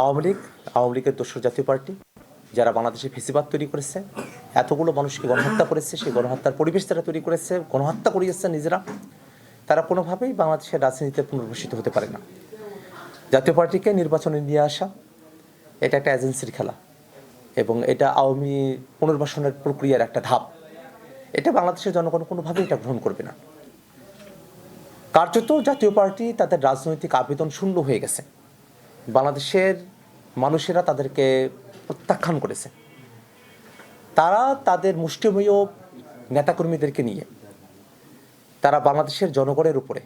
আওয়ামী লীগ, আওয়ামী লীগের দোসর জাতীয় পার্টি যারা বাংলাদেশে ফেসিবাদ তৈরি করেছে, এতগুলো মানুষকে গণহত্যা করেছে, সেই গণহত্যার পরিবেশ যারা তৈরি করেছে, গণহত্যা করিয়েছে নিজেরা, তারা কোনোভাবেই বাংলাদেশের রাজনীতিতে পুনর্বাসিত হতে পারে না। জাতীয় পার্টিকে নির্বাচনে নিয়ে আসা এটা একটা এজেন্সির খেলা এবং এটা আওয়ামী পুনর্বাসনের প্রক্রিয়ার একটা ধাপ। এটা বাংলাদেশের জনগণ কোনোভাবেই এটা গ্রহণ করবে না। কার্যত জাতীয় পার্টি তাদের রাজনৈতিক আবেদন শূন্য হয়ে গেছে। বাংলাদেশের মানুষেরা তাদেরকে প্রত্যাখ্যান করেছে। তারা তাদের মুষ্টিমেয় নেতাকর্মীদেরকে নিয়ে তারা বাংলাদেশের জনগণের উপরে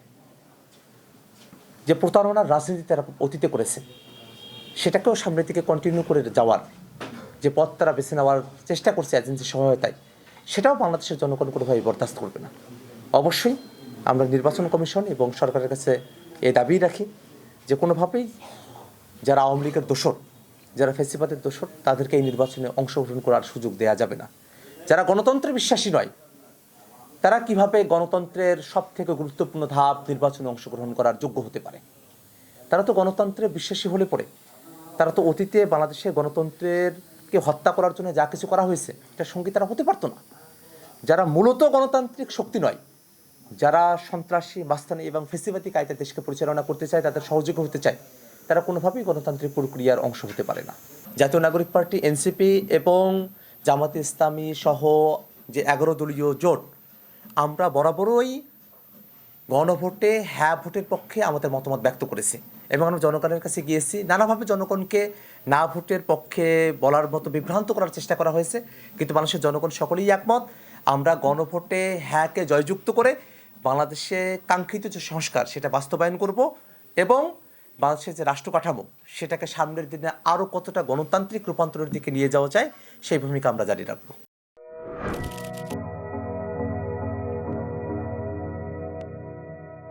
যে প্রতারণার রাজনীতি তারা অতীতে করেছে, সেটাকেও সামনের দিকে কন্টিনিউ করে যাওয়ার যে পথ তারা বেছে নেওয়ার চেষ্টা করছে এজেন্সির সহায়তায়, সেটাও বাংলাদেশের জনগণ কোনোভাবে বরদাস্ত করবে না। অবশ্যই আমরা নির্বাচন কমিশন এবং সরকারের কাছে এই দাবি রাখি যে কোনোভাবেই যারা আওয়ামী লীগের দোসর, যারা ফেসিবাদের দোসর, তাদেরকে এই নির্বাচনে অংশগ্রহণ করার সুযোগ দেওয়া যাবে না। যারা গণতন্ত্রে বিশ্বাসী নয়, তারা কিভাবে গণতন্ত্রের সব থেকে গুরুত্বপূর্ণ ধাপ নির্বাচনে অংশগ্রহণ করার যোগ্য হতে পারে? তারা তো গণতন্ত্রে বিশ্বাসী হলে পড়ে তারা তো অতীতে বাংলাদেশে গণতন্ত্রেরকে হত্যা করার জন্য যা কিছু করা হয়েছে এটার সঙ্গে তারা হতে পারতো না। যারা মূলত গণতান্ত্রিক শক্তি নয়, যারা সন্ত্রাসী, মাস্তানি এবং ফেসিবাদী কায়দায় দেশকে পরিচালনা করতে চায়, তাদের সহযোগী হতে চায়, তারা কোনোভাবেই গণতান্ত্রিক প্রক্রিয়ার অংশ হতে পারে না। জাতীয় নাগরিক পার্টি, এনসিপি এবং জামাতে ইসলামী সহ যে 11 দলীয় জোট, আমরা বরাবরই গণভোটে হ্যাঁ ভোটের পক্ষে আমাদের মতামত ব্যক্ত করেছি এবং আমরা জনগণের কাছে গিয়েছি। নানাভাবে জনগণকে না ভোটের পক্ষে বলার মতো বিভ্রান্ত করার চেষ্টা করা হয়েছে, কিন্তু মানুষের জনগণ সকলেই একমত। আমরা গণভোটে হ্যাঁকে জয়যুক্ত করে বাংলাদেশে কাঙ্ক্ষিত যে সংস্কার সেটা বাস্তবায়ন করব এবং বাংলাদেশের যে রাষ্ট্র কাঠামো সেটাকে সামনের দিনে আরও কতটা গণতান্ত্রিক রূপান্তরের দিকে নিয়ে যাওয়া যায় সেই ভূমিকা আমরা জারি রাখবো।